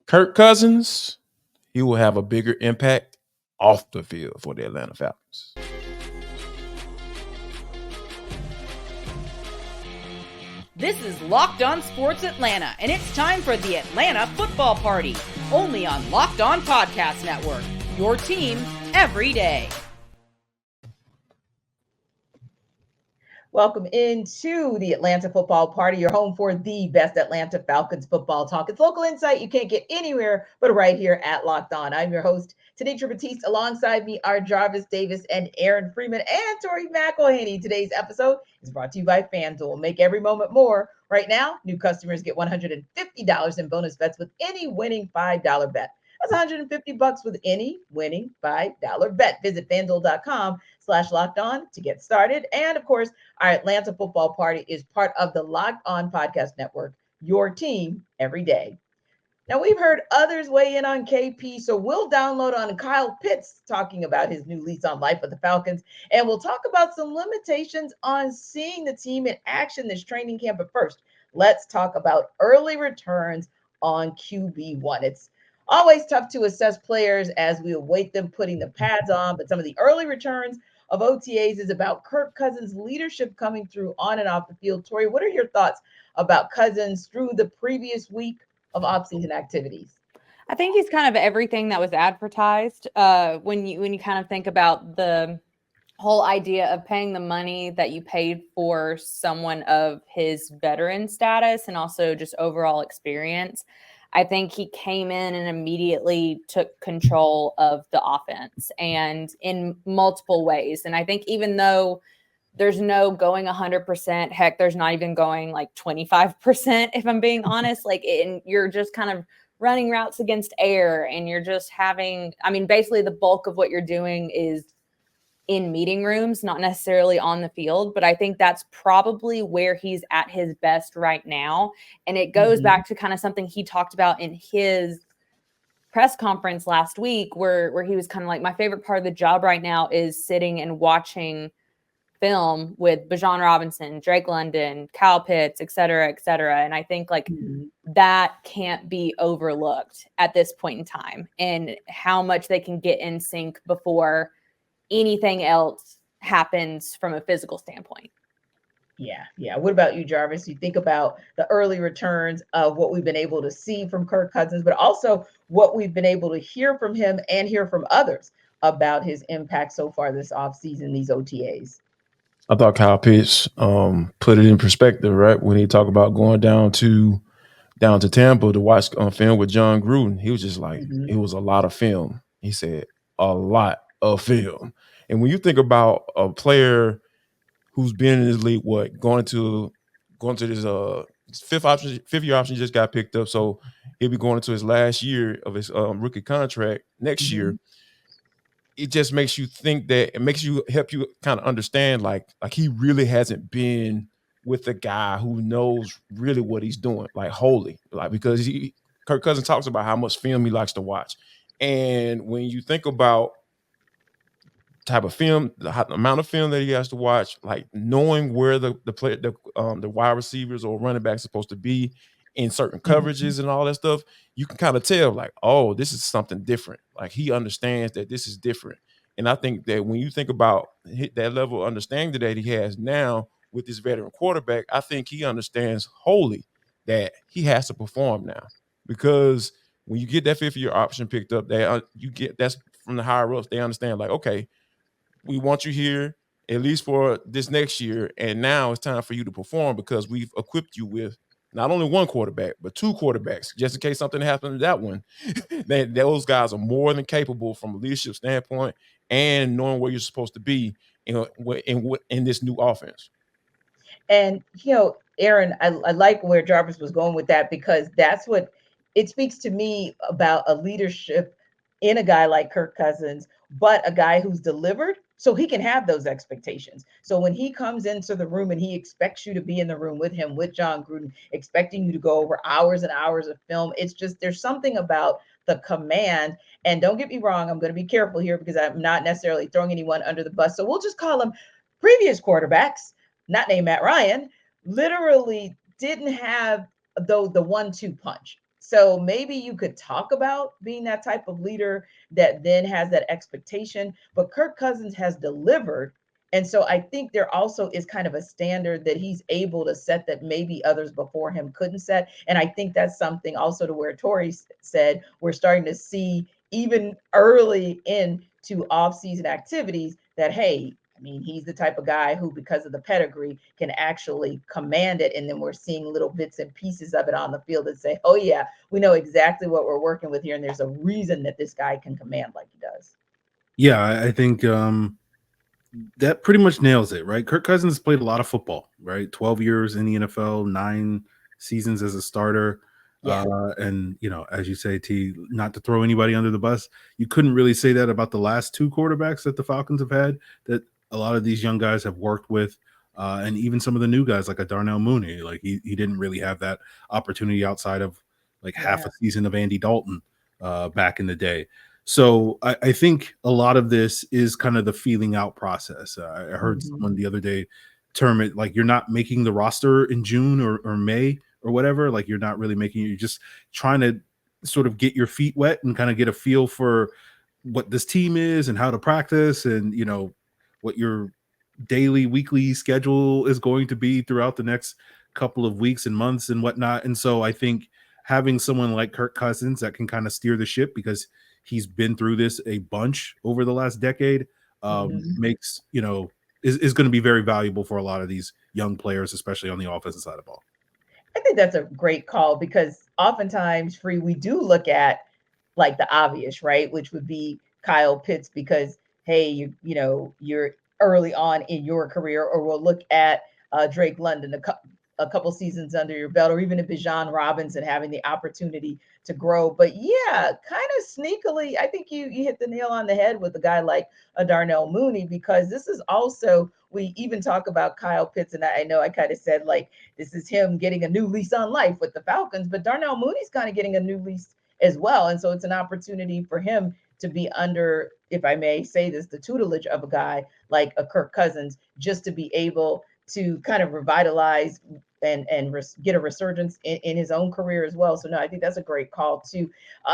Kirk Cousins, he will have a bigger impact off the field for the Atlanta Falcons. This is Locked On Sports Atlanta, and it's time for the Atlanta Football Party, only on Locked On Podcast Network, your team every day. Welcome into the Atlanta Football Party, your home for the best Atlanta Falcons football talk. It's local insight you can't get anywhere but right here at Locked On. I'm your host, Tenitra Batiste. Alongside me are Jarvis Davis and Aaron Freeman and Tori McElhaney. Today's episode is brought to you by FanDuel. Make every moment more. Right now, new customers get $150 in bonus bets with any winning $5 bet. That's $150 with any winning $5 bet. Visit FanDuel.com/locked on to get started. And of course, our Atlanta Football Party is part of the Locked On Podcast Network, your team every day. Now, we've heard others weigh in on KP, so we'll download on Kyle Pitts talking about his new lease on life with the Falcons, and we'll talk about some limitations on seeing the team in action this training camp. But first, let's talk about early returns on QB1. It's always tough to assess players as we await them putting the pads on, but some of the early returns of OTAs is about Kirk Cousins' leadership coming through on and off the field. Tori, what are your thoughts about Cousins through the previous week of offseason activities? I think he's kind of everything that was advertised. When you kind of think about the whole idea of paying the money that you paid for someone of his veteran status and also just overall experience, I think he came in and immediately took control of the offense and in multiple ways. And I think even though there's no going 100%, heck, there's not even going like 25%, if I'm being honest, you're just kind of running routes against air and you're just basically the bulk of what you're doing is in meeting rooms, not necessarily on the field, but I think that's probably where he's at his best right now. And it goes back to kind of something he talked about in his press conference last week where he was kind of like, my favorite part of the job right now is sitting and watching film with Bijan Robinson, Drake London, Kyle Pitts, et cetera, et cetera. And I think that can't be overlooked at this point in time and how much they can get in sync before anything else happens from a physical standpoint. Yeah. What about you, Jarvis? You think about the early returns of what we've been able to see from Kirk Cousins, but also what we've been able to hear from him and hear from others about his impact so far this offseason, these OTAs. I thought Kyle Pitts put it in perspective, right? When he talked about going down to Tampa to watch film with John Gruden, he was just like, it was a lot of film. He said, a lot of film. And when you think about a player who's been in this league, going to this fifth year option just got picked up, so he'll be going into his last year of his rookie contract next year. It just makes you think that it makes you help you kind of understand like he really hasn't been with a guy who knows really what he's doing, like wholly, because Kirk Cousins talks about how much film he likes to watch. And when you think about type of film, the amount of film that he has to watch, like knowing where the wide receivers or running backs are supposed to be in certain coverages and all that stuff, you can kind of tell like, oh, this is something different. Like he understands that this is different. And I think that when you think about that level of understanding that he has now with this veteran quarterback, I think he understands wholly that he has to perform now, because when you get that fifth year option picked up, that's from the higher ups. They understand like, okay, we want you here at least for this next year, and now it's time for you to perform because we've equipped you with not only one quarterback but two quarterbacks, just in case something happened to that one. Those guys are more than capable from a leadership standpoint and knowing where you're supposed to be in this new offense. And Aaron, I like where Jarvis was going with that, because that's what it speaks to me about a leadership in a guy like Kirk Cousins, but a guy who's delivered so he can have those expectations. So when he comes into the room and he expects you to be in the room with him, with John Gruden, expecting you to go over hours and hours of film, it's just, there's something about the command. And don't get me wrong, I'm going to be careful here because I'm not necessarily throwing anyone under the bus. So we'll just call them previous quarterbacks, not named Matt Ryan, literally didn't have the 1-2 punch. So maybe you could talk about being that type of leader that then has that expectation. But Kirk Cousins has delivered. And so I think there also is kind of a standard that he's able to set that maybe others before him couldn't set. And I think that's something also to where Tori said, we're starting to see even early into off-season activities that, hey, I mean, he's the type of guy who, because of the pedigree, can actually command it. And then we're seeing little bits and pieces of it on the field that say, oh, yeah, we know exactly what we're working with here. And there's a reason that this guy can command like he does. Yeah, I think that pretty much nails it, right? Kirk Cousins played a lot of football, right? 12 years in the NFL, 9 seasons as a starter. Yeah. And, you know, as you say, T, not to throw anybody under the bus, you couldn't really say that about the last 2 quarterbacks that the Falcons have had, that a lot of these young guys have worked with. And even some of the new guys like a Darnell Mooney, like he didn't really have that opportunity outside of like half a season of Andy Dalton back in the day. So I think a lot of this is kind of the feeling out process. I heard someone the other day term it like you're not making the roster in June or May or whatever. Like you're not really making, you're just trying to sort of get your feet wet and kind of get a feel for what this team is and how to practice and, you know, what your daily, weekly schedule is going to be throughout the next couple of weeks and months and whatnot. And so I think having someone like Kirk Cousins that can kind of steer the ship because he's been through this a bunch over the last decade makes, you know, is going to be very valuable for a lot of these young players, especially on the offensive side of the ball. I think that's a great call because oftentimes, Free, we do look at like the obvious, right? Which would be Kyle Pitts because, hey, you know, you're early on in your career, or we'll look at Drake London, a couple seasons under your belt, or even if Bijan Robinson having the opportunity to grow. But yeah, kind of sneakily, I think you hit the nail on the head with a guy like a Darnell Mooney, because this is also, we even talk about Kyle Pitts, and I know I kind of said like this is him getting a new lease on life with the Falcons, but Darnell Mooney's kind of getting a new lease as well. And so it's an opportunity for him to be under, if I may say this, the tutelage of a guy like a Kirk Cousins, just to be able to kind of revitalize and get a resurgence in his own career as well. So no, I think that's a great call too.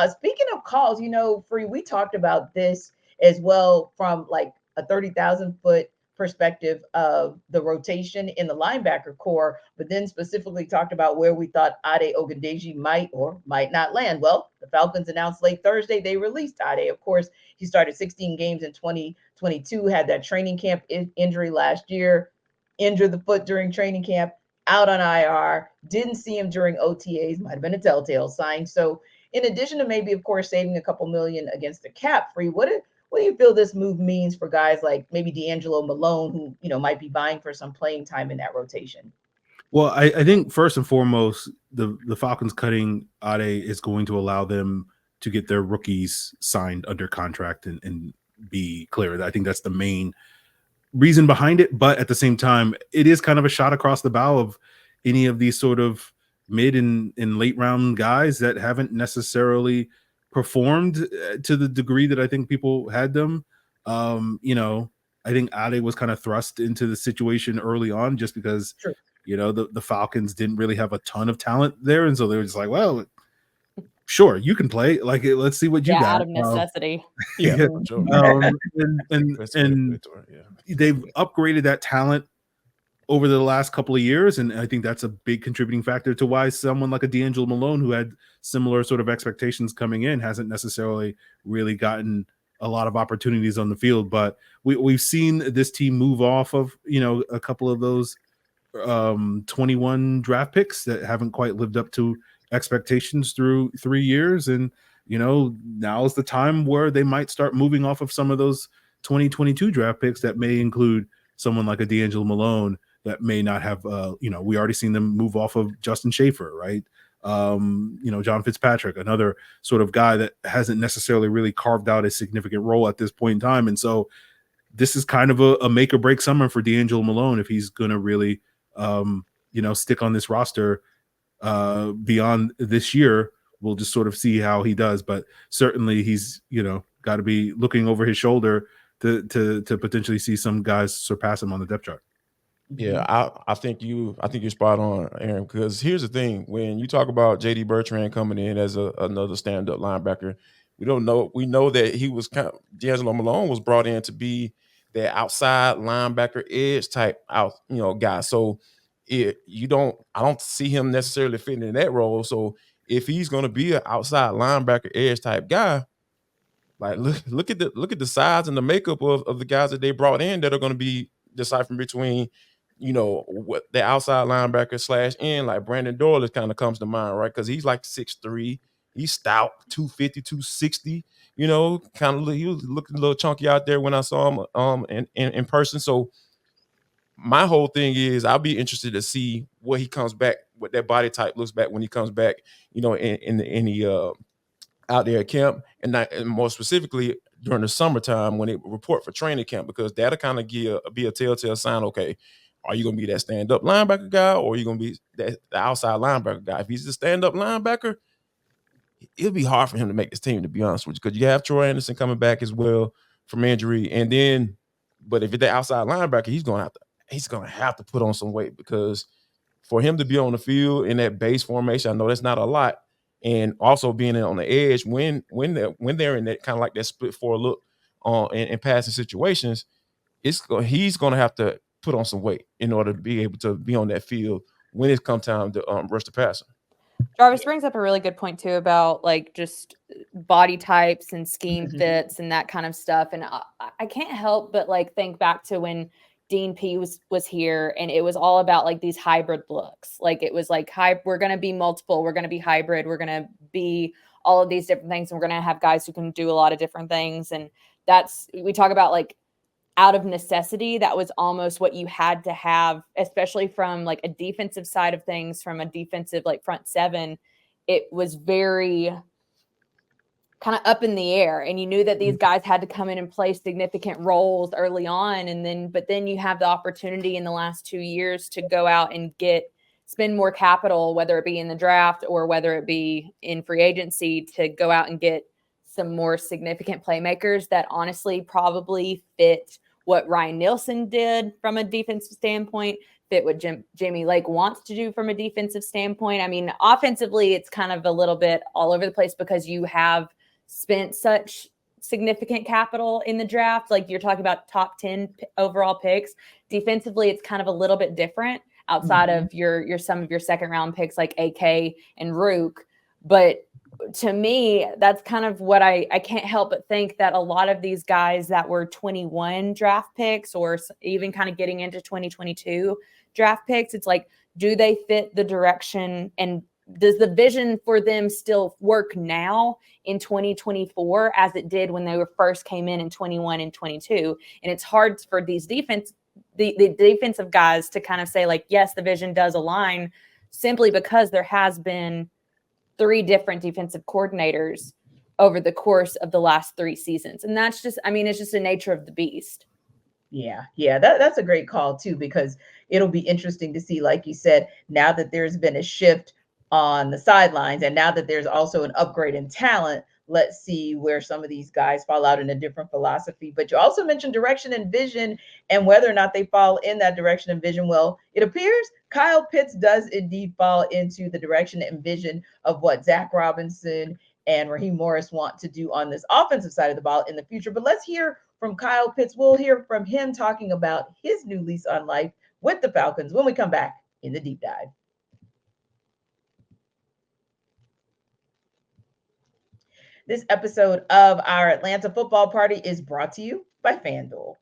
Speaking of calls, you know, Free, we talked about this as well from like a 30,000 foot perspective of the rotation in the linebacker core, but then specifically talked about where we thought Ade Ogundeji might or might not land. Well, the Falcons announced late Thursday they released Ade. Of course, he started 16 games in 2022, had that training camp injury last year, injured the foot during training camp, out on IR, didn't see him during OTAs, might have been a telltale sign. So in addition to maybe, of course, saving a couple million against the cap, Free, what do you feel this move means for guys like maybe D'Angelo Malone, who, you know, might be vying for some playing time in that rotation? Well, I think first and foremost, the Falcons cutting Ade is going to allow them to get their rookies signed under contract and be clear. I think that's the main reason behind it. But at the same time, it is kind of a shot across the bow of any of these sort of mid and late round guys that haven't necessarily performed to the degree that I think people had them. You know, I think Ade was kind of thrust into the situation early on just because, you know, the Falcons didn't really have a ton of talent there. And so they were just like, well, sure, you can play. Like, let's see what you got. Out of necessity. And they've upgraded that talent over the last couple of years, and I think that's a big contributing factor to why someone like a D'Angelo Malone, who had similar sort of expectations coming in, hasn't necessarily really gotten a lot of opportunities on the field. But we've seen this team move off of, you know, a couple of those 21 draft picks that haven't quite lived up to expectations through 3 years, and you know, now is the time where they might start moving off of some of those 2022 draft picks that may include someone like a D'Angelo Malone that may not have, you know, we already seen them move off of Justin Schaefer, right? You know, John Fitzpatrick, another sort of guy that hasn't necessarily really carved out a significant role at this point in time. And so this is kind of a make or break summer for D'Angelo Malone if he's going to really, you know, stick on this roster beyond this year. We'll just sort of see how he does, but certainly he's, you know, got to be looking over his shoulder to potentially see some guys surpass him on the depth chart. Yeah, I think you're spot on, Aaron. Because here's the thing: when you talk about J.D. Bertrand coming in as another stand-up linebacker, we don't know. We know that he was D'Angelo Malone was brought in to be that outside linebacker edge type guy. So I don't see him necessarily fitting in that role. So if he's going to be an outside linebacker edge type guy, like look at the size and the makeup of the guys that they brought in that are going to be deciphering between, what the outside linebacker / in, like Brandon Doyle kind of comes to mind, right? Because he's like 6'3", he's stout, 250, 260. Kind of he was looking a little chunky out there when I saw him in person. So my whole thing is I'll be interested to see what he comes back, what that body type looks back when he comes back, in the out there at camp, and more specifically during the summertime when they report for training camp, because that'll kind of be a telltale sign. Okay, are you going to be that stand-up linebacker guy, or are you going to be the outside linebacker guy? If he's the stand-up linebacker, it'll be hard for him to make this team, to be honest with you, because you have Troy Anderson coming back as well from injury, and then, but if it's the outside linebacker, he's going to have to put on some weight, because for him to be on the field in that base formation, I know that's not a lot. And also being on the edge when they're in that kind of like that split forward look in passing situations, he's going to have to put on some weight in order to be able to be on that field when it comes time to rush the passer. Jarvis brings up a really good point too about like just body types and scheme fits and that kind of stuff. And I can't help but like think back to when Dean P was here, and it was all about like these hybrid looks. Like it was like, we're going to be multiple, we're going to be hybrid, we're going to be all of these different things, and we're going to have guys who can do a lot of different things. And we talk about like out of necessity, that was almost what you had to have, especially from like a defensive side of things, from a defensive like front seven. It was very kind of up in the air, and you knew that these guys had to come in and play significant roles early on, but then you have the opportunity in the last 2 years to go out and spend more capital, whether it be in the draft or whether it be in free agency, to go out and get some more significant playmakers that honestly probably fit what Ryan Nielsen did from a defensive standpoint, fit what Jimmy Lake wants to do from a defensive standpoint. I mean, offensively, it's kind of a little bit all over the place because you have spent such significant capital in the draft. Like you're talking about top 10 overall picks. Defensively, it's kind of a little bit different outside of your some of your second round picks like AK and Rook. But to me, that's kind of what I can't help but think that a lot of these guys that were 21 draft picks, or even kind of getting into 2022 draft picks, it's like, do they fit the direction, and does the vision for them still work now in 2024 as it did when they first came in 21 and 22? And it's hard for these the defensive guys to kind of say like, yes, the vision does align, simply because there has been 3 different defensive coordinators over the course of the last 3 seasons. And that's just, I mean, it's just the nature of the beast. Yeah. That's a great call too, because it'll be interesting to see, like you said, now that there's been a shift on the sidelines, and now that there's also an upgrade in talent, let's see where some of these guys fall out in a different philosophy. But you also mentioned direction and vision, and whether or not they fall in that direction and vision. Well, it appears Kyle Pitts does indeed fall into the direction and vision of what Zach Robinson and Raheem Morris want to do on this offensive side of the ball in the future. But let's hear from Kyle Pitts. We'll hear from him talking about his new lease on life with the Falcons when we come back in the deep dive. This episode of our Atlanta Football Party is brought to you by FanDuel.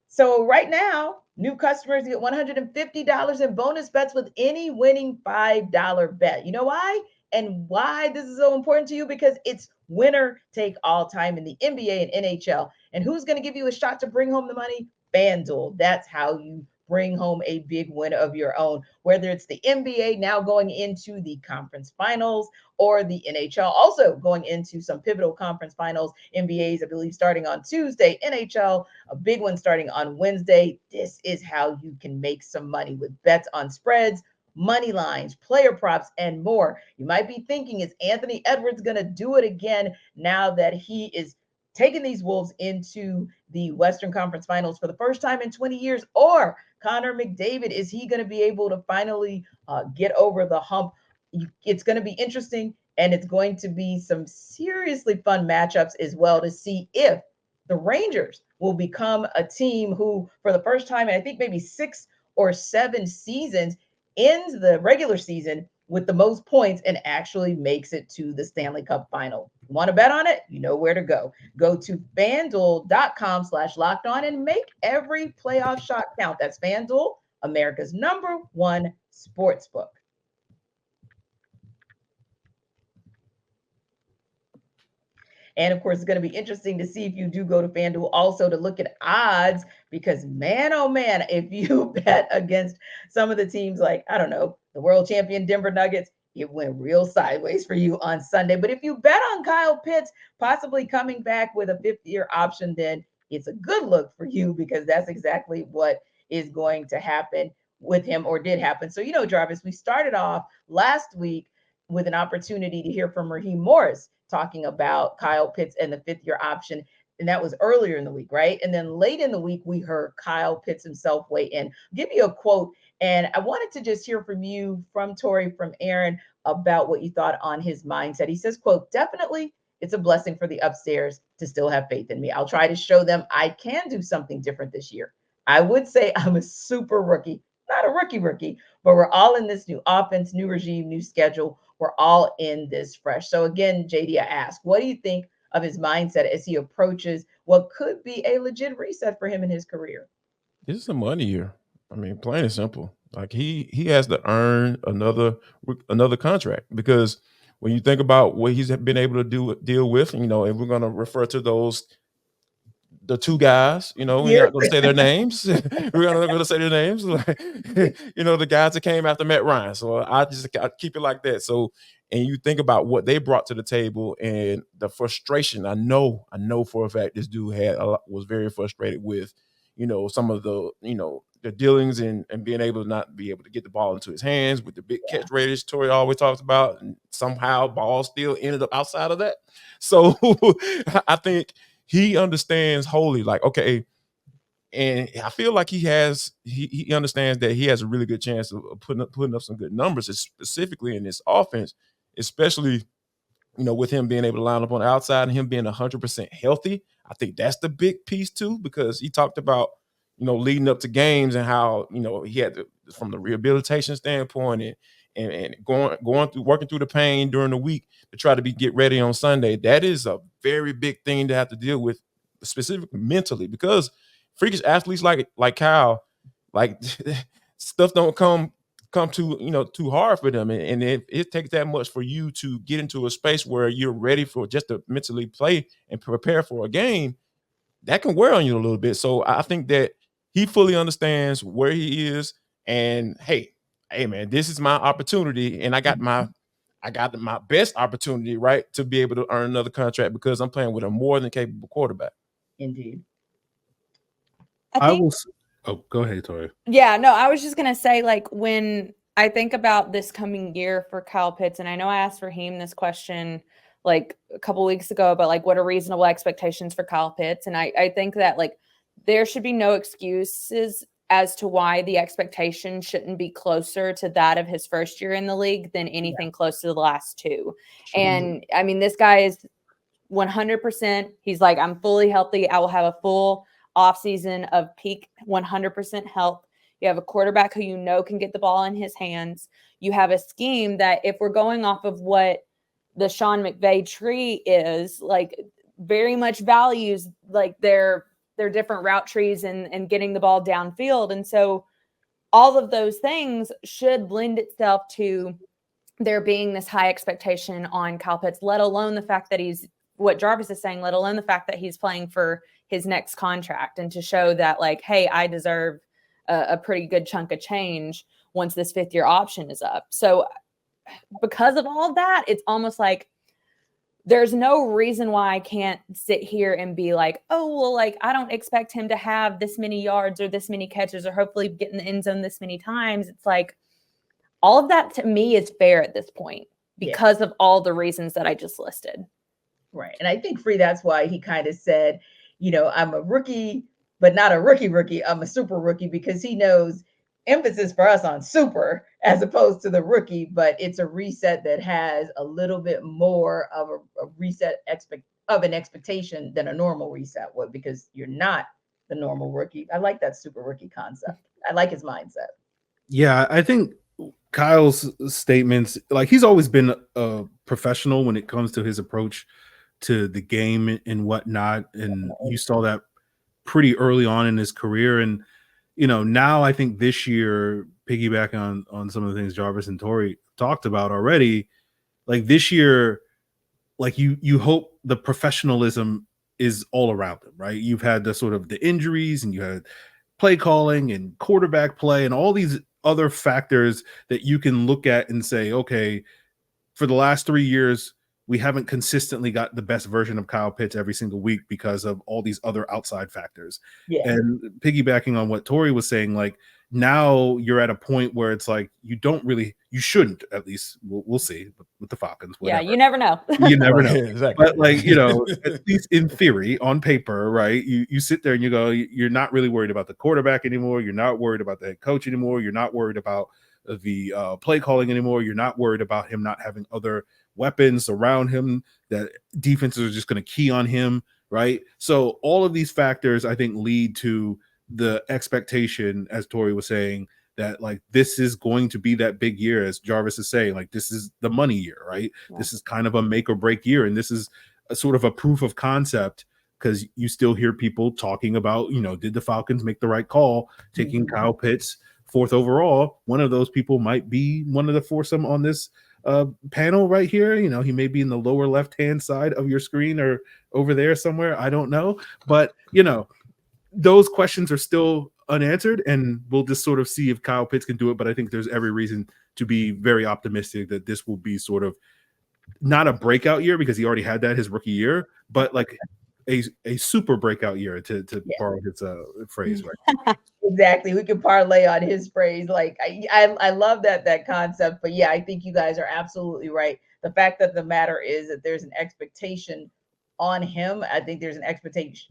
So right now, new customers get $150 in bonus bets with any winning $5 bet. You know why? And why this is so important to you? Because it's winner take all time in the NBA and NHL. And who's going to give you a shot to bring home the money? FanDuel. That's how you bring home a big win of your own, whether it's the NBA now going into the conference finals, or the NHL also going into some pivotal conference finals. NBA's, I believe, starting on Tuesday. NHL, a big one starting on Wednesday. This is how you can make some money with bets on spreads, money lines, player props, and more. You might be thinking, is Anthony Edwards going to do it again now that he is taking these Wolves into the Western Conference Finals for the first time in 20 years? Or Connor McDavid, is he going to be able to finally get over the hump? It's going to be interesting, and it's going to be some seriously fun matchups as well to see if the Rangers will become a team who, for the first time in I think maybe 6 or 7 seasons, ends the regular season with the most points and actually makes it to the Stanley Cup final. Want to bet on it? You know where to go. Go to FanDuel.com/lockedon and make every playoff shot count. That's FanDuel, America's #1 sportsbook. And of course, it's going to be interesting to see if you do go to FanDuel also to look at odds, because man, oh man, if you bet against some of the teams like, I don't know, the world champion Denver Nuggets, it went real sideways for you on Sunday. But if you bet on Kyle Pitts possibly coming back with a 5th-year option, then it's a good look for you, because that's exactly what is going to happen with him, or did happen. So, Jarvis, we started off last week with an opportunity to hear from Raheem Morris talking about Kyle Pitts and the 5th-year option. And that was earlier in the week, right? And then late in the week, we heard Kyle Pitts himself weigh in. I'll give you a quote. And I wanted to just hear from you, from Tori, from Aaron, about what you thought on his mindset. He says, quote, "Definitely, it's a blessing for the upstairs to still have faith in me. I'll try to show them I can do something different this year. I would say I'm a super rookie, not a rookie, but we're all in this new offense, new regime, new schedule. We're all in this fresh." So again, JD, I ask, what do you think of his mindset as he approaches what could be a legit reset for him in his career? This is a money year. I mean, plain and simple. Like he has to earn another contract, because when you think about what he's been able to deal with, and we're going to refer to the 2 guys, we're not going to say their names. We're not going to say their names. Like, the guys that came after Matt Ryan. So I keep it like that. So, and you think about what they brought to the table and the frustration. I know for a fact this dude was very frustrated with, some of the dealings and being able to not be able to get the ball into his hands with the big catch radius Tori always talks about, and somehow ball still ended up outside of that. So I think he understands wholly, like, okay, and I feel like he understands that he has a really good chance of putting up some good numbers, specifically in this offense, especially, with him being able to line up on the outside and him being 100% healthy. I think that's the big piece too, because he talked about, leading up to games and how, he had to, from the rehabilitation standpoint and going through, working through the pain during the week to try to get ready on Sunday. That is a very big thing to have to deal with, specifically mentally, because freakish athletes like Kyle, like stuff don't come too hard for them, and it takes that much for you to get into a space where you're ready for just to mentally play and prepare for a game. That can wear on you a little bit. So I think that he fully understands where he is, and hey man, this is my opportunity, and I got my best opportunity, right, to be able to earn another contract, because I'm playing with a more than capable quarterback. Indeed. Oh, go ahead, Tori. Yeah, no, I was just going to say, like, when I think about this coming year for Kyle Pitts, and I know I asked Raheem this question like a couple weeks ago about like what are reasonable expectations for Kyle Pitts. And I think that like there should be no excuses as to why the expectation shouldn't be closer to that of his first year in the league than anything close to the last 2. And I mean, this guy is 100%. He's like, I'm fully healthy. I will have a full offseason of peak 100% health. You have a quarterback who can get the ball in his hands. You have a scheme that, if we're going off of what the Sean McVay tree is, like, very much values like their different route trees and getting the ball downfield. And so all of those things should lend itself to there being this high expectation on Kyle Pitts, let alone the fact that he's, what Jarvis is saying, let alone the fact that he's playing for his next contract, and to show that, like, hey, I deserve a pretty good chunk of change once this 5th-year option is up. So because of all of that, it's almost like there's no reason why I can't sit here and be like, oh, well, like, I don't expect him to have this many yards or this many catches or hopefully get in the end zone this many times. It's like, all of that to me is fair at this point because of all the reasons that I just listed. Right. And I think, Free, that's why he kind of said, I'm a rookie, but not a rookie. I'm a super rookie because he knows emphasis for us on super as opposed to the rookie, but it's a reset that has a little bit more of a reset of an expectation than a normal reset would, because you're not the normal rookie. I like that super rookie concept. I like his mindset. Yeah, I think Kyle's statements, like, he's always been a professional when it comes to his approach to the game and whatnot. And you saw that pretty early on in his career. And, now I think this year, piggybacking on some of the things Jarvis and Tori talked about already, like this year, like you hope the professionalism is all around him, right? You've had the sort of the injuries, and you had play calling and quarterback play and all these other factors that you can look at and say, okay, for the last 3 years, we haven't consistently got the best version of Kyle Pitts every single week because of all these other outside factors. Yeah. And piggybacking on what Tori was saying, like, now you're at a point where it's like you shouldn't, at least we'll see with the Falcons. Whatever. Yeah, you never know. You never know. Exactly. But, like, at least in theory, on paper, right? You sit there and you go, you're not really worried about the quarterback anymore. You're not worried about the head coach anymore. You're not worried about the play calling anymore. You're not worried about him not having other weapons around him, that defenses are just going to key on him, right? So all of these factors, I think, lead to the expectation, as Tori was saying, that, like, this is going to be that big year, as Jarvis is saying, like, this is the money year, right? Yeah. This is kind of a make or break year. And this is a sort of a proof of concept, because you still hear people talking about, did the Falcons make the right call taking Kyle Pitts 4th overall? One of those people might be one of the foursome on this panel right here. He may be in the lower left-hand side of your screen or over there somewhere. I don't know. But, those questions are still unanswered, and we'll just sort of see if Kyle Pitts can do it. But I think there's every reason to be very optimistic that this will be sort of not a breakout year, because he already had that his rookie year, but like a super breakout year, to borrow his phrase, right? Exactly. We can parlay on his phrase. Like, I love that concept. But yeah, I think you guys are absolutely right. The fact that the matter is that there's an expectation on him. I think there's an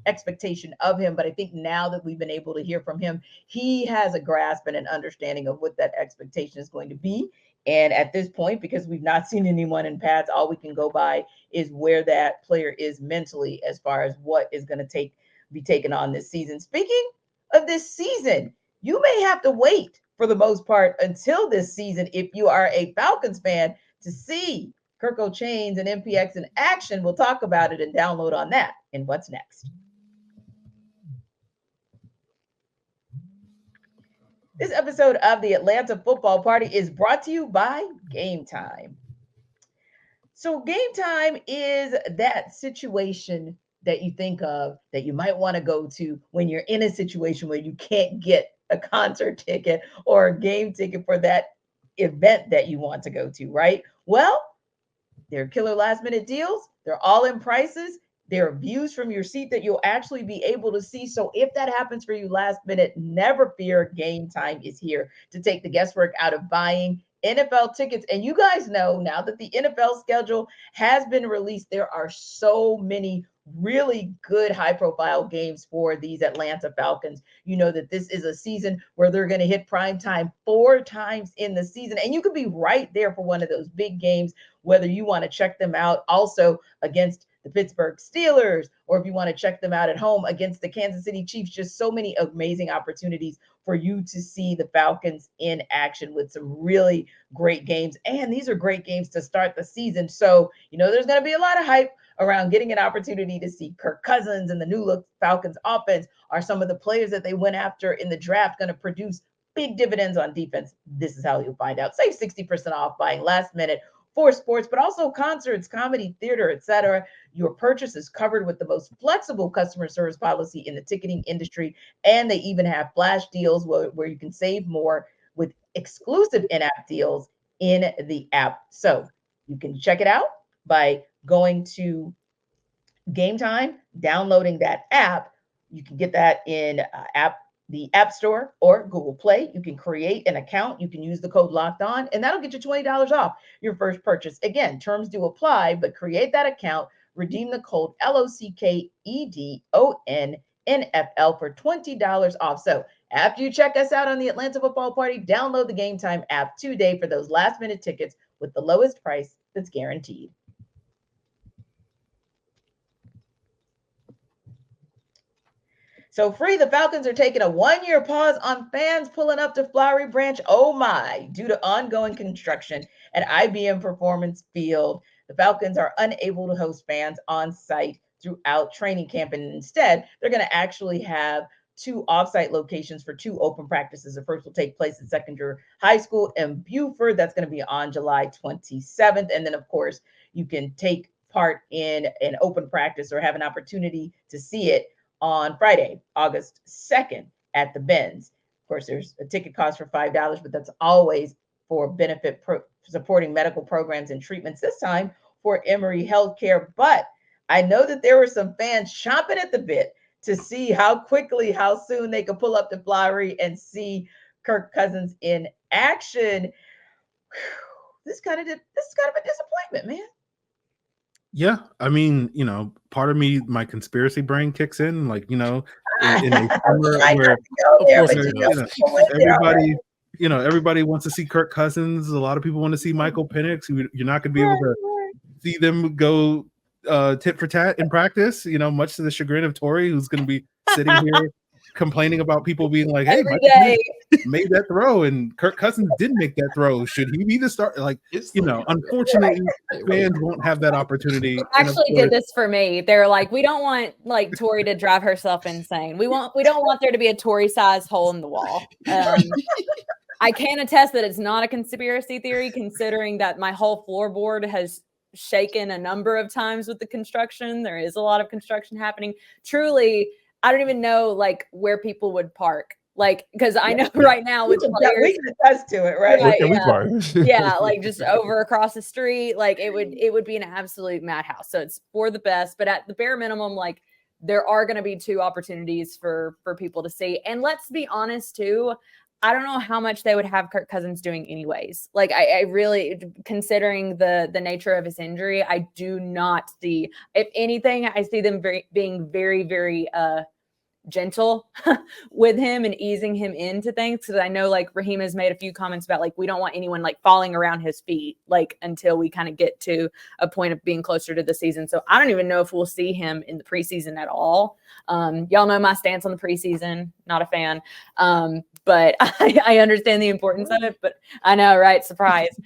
expectation of him. But I think now that we've been able to hear from him, he has a grasp and an understanding of what that expectation is going to be. And at this point, because we've not seen anyone in pads, all we can go by is where that player is mentally, as far as what is going to be taken on this season. Speaking of this season, you may have to wait for the most part until this season, if you are a Falcons fan, to see Kirk Cousins and MPX in action. We'll talk about it and download on that in What's Next. This episode of the Atlanta Football Party is brought to you by Game Time. So Game Time is that situation that you think of that you might want to go to when you're in a situation where you can't get a concert ticket or a game ticket for that event that you want to go to, right? Well, they're killer last minute deals. They're all in prices. There are views from your seat that you'll actually be able to see. So if that happens for you last minute, never fear. Game Time is here to take the guesswork out of buying NFL tickets. And you guys know, now that the NFL schedule has been released, there are so many really good high-profile games for these Atlanta Falcons. You know that this is a season where they're going to hit prime time 4 times in the season. And you could be right there for one of those big games, whether you want to check them out also against the Pittsburgh Steelers, or if you want to check them out at home against the Kansas City Chiefs. Just so many amazing opportunities for you to see the Falcons in action with some really great games. And these are great games to start the season. So, there's going to be a lot of hype around getting an opportunity to see Kirk Cousins and the new look Falcons offense. Are some of the players that they went after in the draft going to produce big dividends on defense? This is how you'll find out. Save 60% off buying last minute for sports, but also concerts, comedy, theater, etc. Your purchase is covered with the most flexible customer service policy in the ticketing industry. And they even have flash deals where you can save more with exclusive in-app deals in the app. So you can check it out by going to Game Time, downloading that app. You can get that in the App Store or Google Play. You can create an account. You can use the code Locked On, and that'll get you $20 off your first purchase. Again, terms do apply, but create that account, redeem the code LOCKEDON NFL for $20 off. So after you check us out on the Atlanta Football Party, download the Game Time app today for those last-minute tickets with the lowest price that's guaranteed. So free, the Falcons are taking a one-year pause on fans pulling up to Flowery Branch, oh my, due to ongoing construction at IBM Performance Field. The Falcons are unable to host fans on site throughout training camp, and instead, they're going to actually have 2 offsite locations for 2 open practices. The first will take place at Secondary High School in Beaufort. That's going to be on July 27th. And then, of course, you can take part in an open practice or have an opportunity to see it on Friday, August 2nd at the Benz. Of course, there's a ticket cost for $5, but that's always for benefit supporting medical programs and treatments, this time for Emory Healthcare. But I know that there were some fans chomping at the bit to see how soon they could pull up to Flowery and see Kirk Cousins in action. This is kind of a disappointment, man. Yeah, I mean, part of me, my conspiracy brain kicks in, like, in a summer where everybody wants to see Kirk Cousins. A lot of people want to see Michael Penix. You're not going to be able to see them go tit for tat in practice, much to the chagrin of Tori, who's going to be sitting here complaining about people being like, hey, Michael Penix made that throw and Kirk Cousins didn't make that throw. Should he be the start? Like, unfortunately, fans won't have that opportunity. Actually did this for me. They're like, we don't want like Tori to drive herself insane. We don't want there to be a Tori-sized hole in the wall. I can attest that it's not a conspiracy theory, considering that my whole floorboard has shaken a number of times with the construction. There is a lot of construction happening. Truly, I don't even know like where people would park. Like, because I know right now with players, we can attest to it, right? Yeah, like just over across the street, like it would be an absolute madhouse. So it's for the best, but at the bare minimum, like there are going to be 2 opportunities for people to see. And let's be honest too, I don't know how much they would have Kirk Cousins doing anyways. Like I really, considering the nature of his injury, I do not see, if anything, I see them being very, very gentle with him and easing him into things. Because I know like Raheem has made a few comments about like, we don't want anyone like falling around his feet, like until we kind of get to a point of being closer to the season. So I don't even know if we'll see him in the preseason at all. Y'all know my stance on the preseason, not a fan. But I understand the importance of it, but I know, right? Surprise.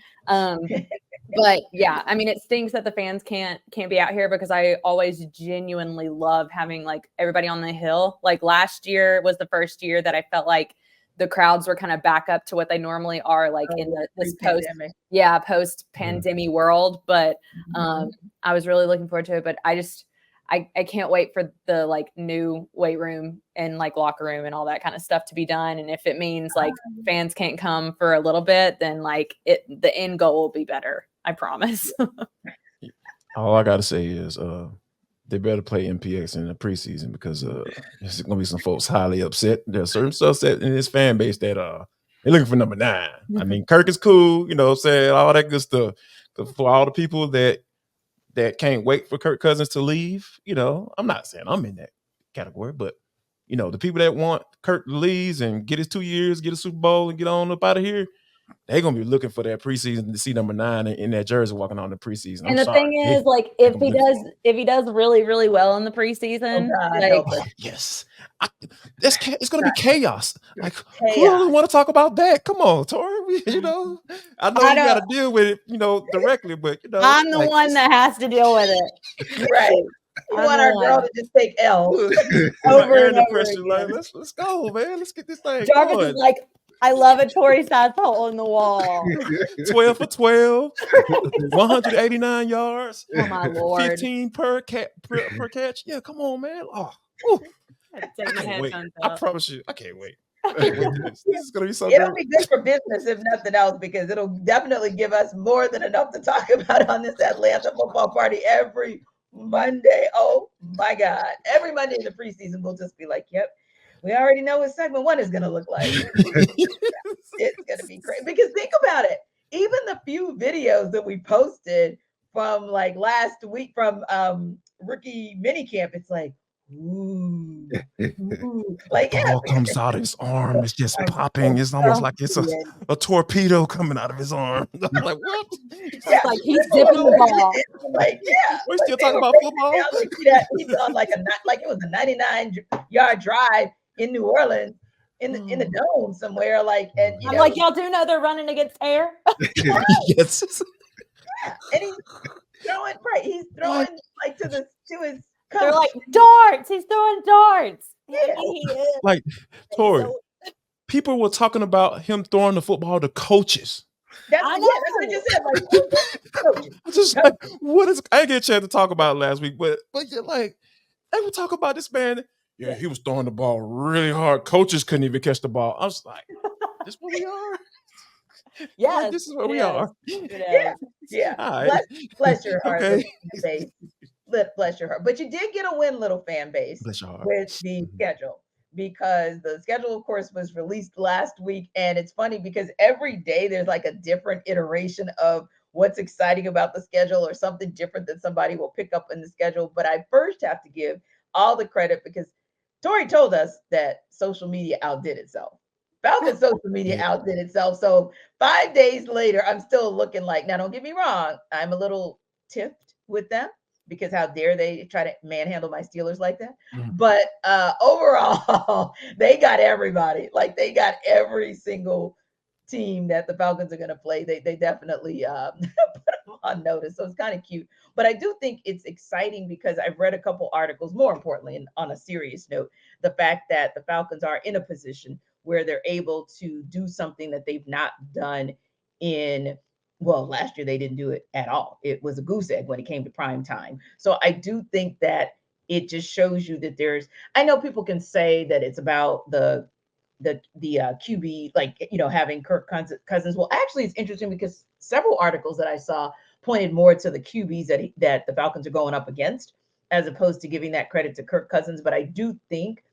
But yeah, I mean, it stinks that the fans can't be out here, because I always genuinely love having like everybody on the hill. Like last year was the first year that I felt like the crowds were kind of back up to what they normally are, like in this post pandemic world. But I was really looking forward to it. But I can't wait for the like new weight room and like locker room and all that kind of stuff to be done. And if it means like fans can't come for a little bit, then like the end goal will be better. I promise. All I gotta say is they better play MPX in the preseason, because there's gonna be some folks highly upset. There's certain subset in his fan base that they're looking for number 9. I mean, Kirk is cool, saying all that good stuff. For all the people that can't wait for Kirk Cousins to leave, I'm not saying I'm in that category, but the people that want Kirk to leave and get his 2 years, get a Super Bowl, and get on up out of here, they're gonna be looking for that preseason to see number 9 in that jersey walking on the preseason. And the thing is, like, if he does really, really well in the preseason, yes, it's gonna be chaos. Like, who don't want to talk about that? Come on, Tori. I know you got to deal with it, directly, but I'm the one that has to deal with it. Right. We want our girl to just take L over and over again. Like, let's go, man. Let's get this thing Jarvis going. is like, I love a Tory-sized hole in the wall. 12 for 12, 189 yards. Oh my Lord! 15 per catch. Yeah, come on, man. Oh, I can't wait. I promise you, I can't wait. This is gonna be so It'll be good for business, if nothing else, because it'll definitely give us more than enough to talk about on this Atlanta Football Party every Monday. Oh my God. Every Monday in the preseason, we'll just be like, yep, we already know what segment 1 is going to look like. It's going to be crazy. Because think about it. Even the few videos that we posted from like last week from rookie minicamp, it's like, Ooh. Like, the ball comes out of his arm. It's just popping. It's almost like it's yeah. a torpedo coming out of his arm. I'm like, what? Yeah, like he's zipping the ball. Like, yeah, We're like still they talking were about breaking it football? down like he'd done like it was a 99-yard drive in New Orleans in the dome somewhere. Like, and I'm like, y'all do know they're running against air. Yes. Yeah, and he's throwing He's throwing like to his. They're like darts. He's throwing darts. Yeah. He is. Like, Tori, people were talking about him throwing the football to coaches. That's what I just said. Like, coaches. Just like, what is? I didn't get a chance to talk about it last week, but you're like, they were talking about this man. Yeah, he was throwing the ball really hard. Coaches couldn't even catch the ball. I was like, this is where we are. Yeah, like, this is where we are. Yeah. Right. Bless your heart, Okay. fan base. Bless your heart. But you did get a win, little fan base, Bless your heart. with the schedule, because the schedule, of course, was released last week. And it's funny because every day there's like a different iteration of what's exciting about the schedule or something different that somebody will pick up in the schedule. But I first have to give all the credit because Tori told us that social media outdid itself. Falcons social media outdid itself. So 5 days later, I'm still looking like, now don't get me wrong, I'm a little tipped with them because how dare they try to manhandle my Steelers like that. But overall, they got everybody. Like, they got every single team that the Falcons are going to play. They definitely put them on notice. So it's kind of cute. But I do think it's exciting because I've read a couple articles, more importantly, and on a serious note, the fact that the Falcons are in a position where they're able to do something that they've not done last year they didn't do it at all. It was a goose egg when it came to prime time. So I do think that it just shows you that I know people can say that it's about the QB, like, having Kirk Cousins. Well, actually, it's interesting because several articles that I saw pointed more to the QBs that the Falcons are going up against, as opposed to giving that credit to Kirk Cousins. But I do think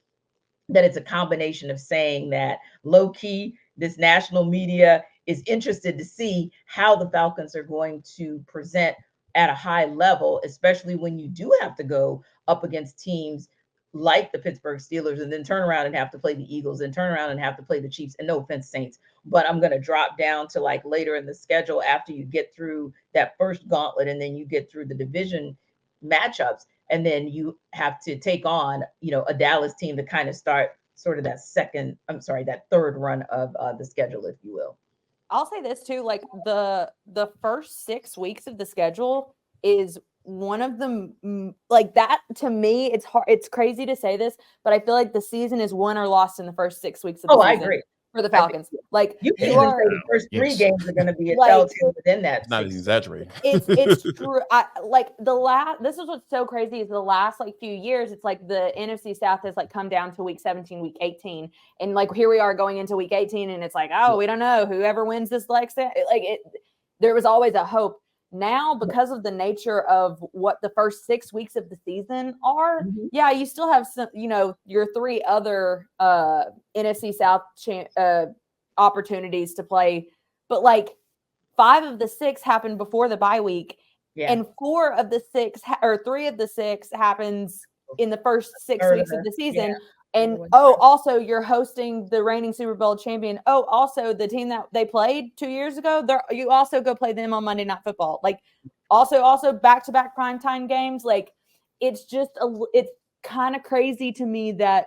that it's a combination of saying that low key, this national media is interested to see how the Falcons are going to present at a high level, especially when you do have to go up against teams like the Pittsburgh Steelers and then turn around and have to play the Eagles and turn around and have to play the Chiefs. And no offense, Saints, but I'm going to drop down to like later in the schedule after you get through that first gauntlet and then you get through the division matchups. And then you have to take on, a Dallas team to kind of start sort of that third run of the schedule, if you will. I'll say this too, like the first 6 weeks of the schedule is one of the, like, that to me, it's hard. It's crazy to say this, but I feel like the season is won or lost in the first 6 weeks of the season. I agree. For the Falcons. Like, you can even say the first 3 games are going to be a telltale within that. Not exaggerating. It's true. This is what's so crazy is the last few years, it's like the NFC South has come down to week 17, week 18. And here we are going into week 18 and it's like, oh, we don't know whoever wins this there was always a hope. Now, because of the nature of what the first 6 weeks of the season are, you still have some, your 3 other NFC South opportunities to play, but 5 of the 6 happened before the bye week, and 4 of the 6 or 3 of the 6 happens in the first 6 weeks of the season. Yeah. And also you're hosting the reigning Super Bowl champion. Also the team that they played 2 years ago, you also go play them on Monday Night Football. Also back-to-back primetime games. It's just it's kind of crazy to me that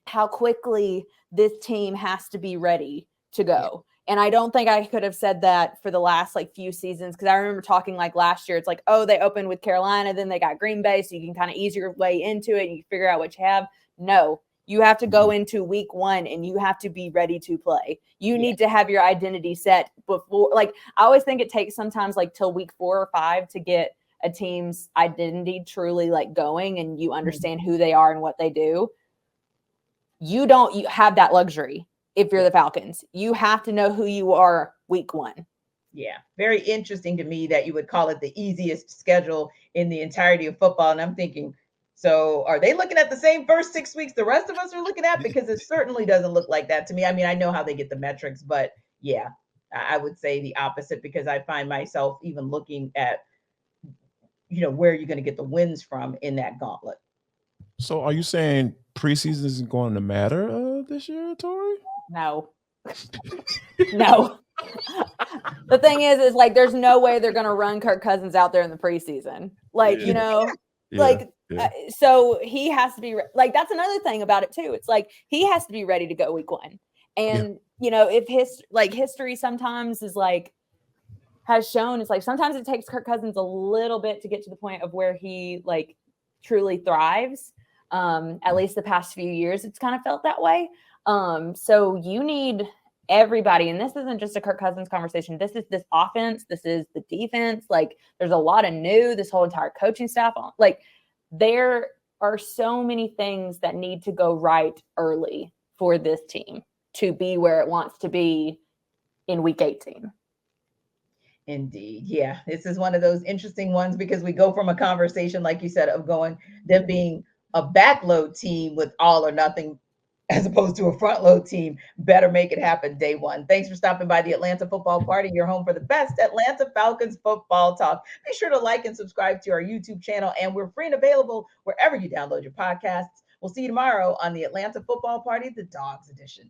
how quickly this team has to be ready to go. Yeah. And I don't think I could have said that for the last few seasons, because I remember talking last year, it's they opened with Carolina, then they got Green Bay, so you can kind of ease your way into it and you figure out what you have. No. You have to go into week 1 and you have to be ready to play. You need to have your identity set before. I always think it takes sometimes till week 4 or 5 to get a team's identity truly going and you understand who they are and what they do. You have that luxury if you're the Falcons. You have to know who you are week 1. Yeah, very interesting to me that you would call it the easiest schedule in the entirety of football. And I'm thinking, so are they looking at the same first 6 weeks the rest of us are looking at? Because it certainly doesn't look like that to me. I mean, I know how they get the metrics, but yeah, I would say the opposite, because I find myself even looking at, where you're going to get the wins from in that gauntlet. So are you saying preseason isn't going to matter this year, Tori? No. No. The thing is like there's no way they're going to run Kirk Cousins out there in the preseason. Like, you know, so he has to be like, that's another thing about it too. It's like he has to be ready to go week 1. And you know, if history sometimes is like has shown, it's like sometimes it takes Kirk Cousins a little bit to get to the point of where he like truly thrives. At least the past few years, it's kind of felt that way. So you need everybody, and this isn't just a Kirk Cousins conversation. This is this offense. This is the defense. Like there's a lot of new, this whole entire coaching staff. Like there are so many things that need to go right early for this team to be where it wants to be in week 18. Indeed. Yeah. This is one of those interesting ones because we go from a conversation, like you said, of them being a backload team with all or nothing as opposed to a front load team. Better make it happen day 1. Thanks for stopping by the Atlanta Football Party, your home for the best Atlanta Falcons football talk. Be sure to like and subscribe to our YouTube channel, and we're free and available wherever you download your podcasts. We'll see you tomorrow on the Atlanta Football Party, the Dogs edition.